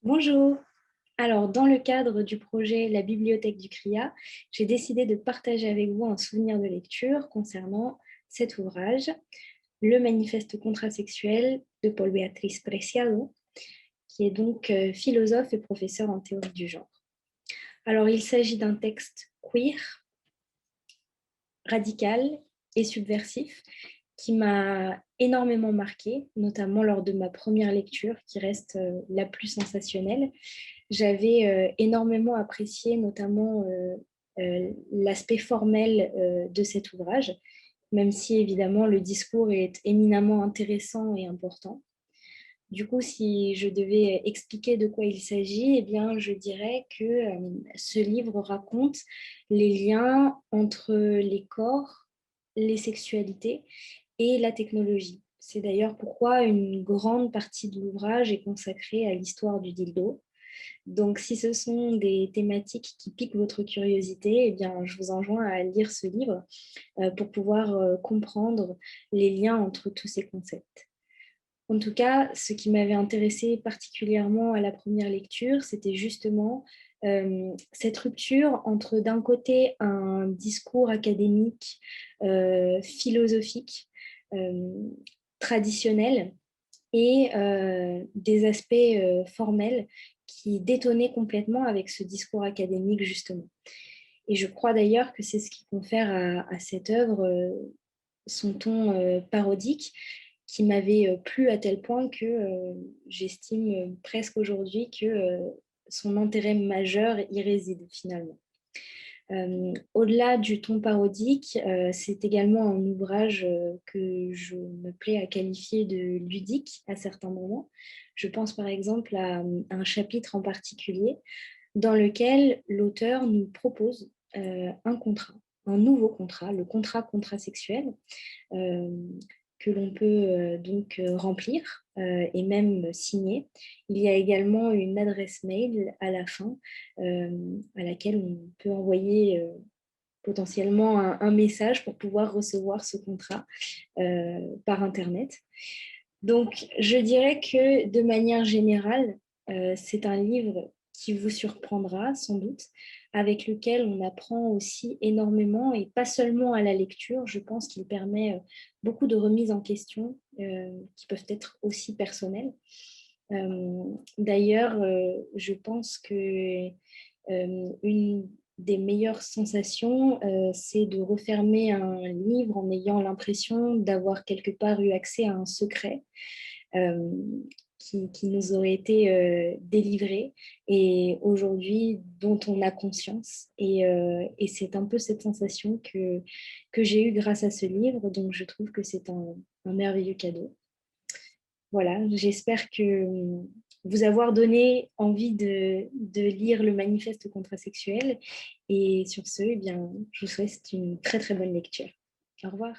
Bonjour. Alors, dans le cadre du projet La bibliothèque du CRIA, j'ai décidé de partager avec vous un souvenir de lecture concernant cet ouvrage, Le Manifeste contrasexuel de Paul Beatriz Preciado, qui est donc philosophe et professeur en théorie du genre. Alors, il s'agit d'un texte queer, radical et subversif qui m'a énormément marquée, notamment lors de ma première lecture, qui reste la plus sensationnelle. J'avais énormément apprécié notamment l'aspect formel de cet ouvrage, même si évidemment le discours est éminemment intéressant et important. Du coup, si je devais expliquer de quoi il s'agit, eh bien, je dirais que ce livre raconte les liens entre les corps, les sexualités et la technologie. C'est d'ailleurs pourquoi une grande partie de l'ouvrage est consacrée à l'histoire du dildo. Donc, si ce sont des thématiques qui piquent votre curiosité, eh bien, je vous enjoins à lire ce livre pour pouvoir comprendre les liens entre tous ces concepts. En tout cas, ce qui m'avait intéressé particulièrement à la première lecture, c'était justement cette rupture entre d'un côté un discours académique, philosophique, euh, traditionnel, et des aspects formels qui détonnaient complètement avec ce discours académique, justement. Et je crois d'ailleurs que c'est ce qui confère à cette œuvre son ton parodique qui m'avait plu à tel point que j'estime presque aujourd'hui que son intérêt majeur y réside finalement. Au-delà du ton parodique, c'est également un ouvrage que je me plais à qualifier de ludique à certains moments. Je pense par exemple à un chapitre en particulier dans lequel l'auteur nous propose un contrat, un nouveau contrat, le contrat contrasexuel, euh, que l'on peut donc remplir et même signer. Il y a également une adresse mail à la fin à laquelle on peut envoyer potentiellement un message pour pouvoir recevoir ce contrat par Internet. Donc, je dirais que de manière générale, c'est un livre qui vous surprendra sans doute, avec lequel on apprend aussi énormément et pas seulement à la lecture. Je pense qu'il permet beaucoup de remises en question qui peuvent être aussi personnelles. D'ailleurs, je pense que une des meilleures sensations, c'est de refermer un livre en ayant l'impression d'avoir quelque part eu accès à un secret euh, qui nous aurait été délivré et aujourd'hui dont on a conscience. Et c'est un peu cette sensation que j'ai eue grâce à ce livre, donc je trouve que c'est un merveilleux cadeau. Voilà, j'espère que vous avoir donné envie de lire le manifeste contrasexuel. Et sur ce, eh bien, je vous souhaite une très très bonne lecture. Au revoir.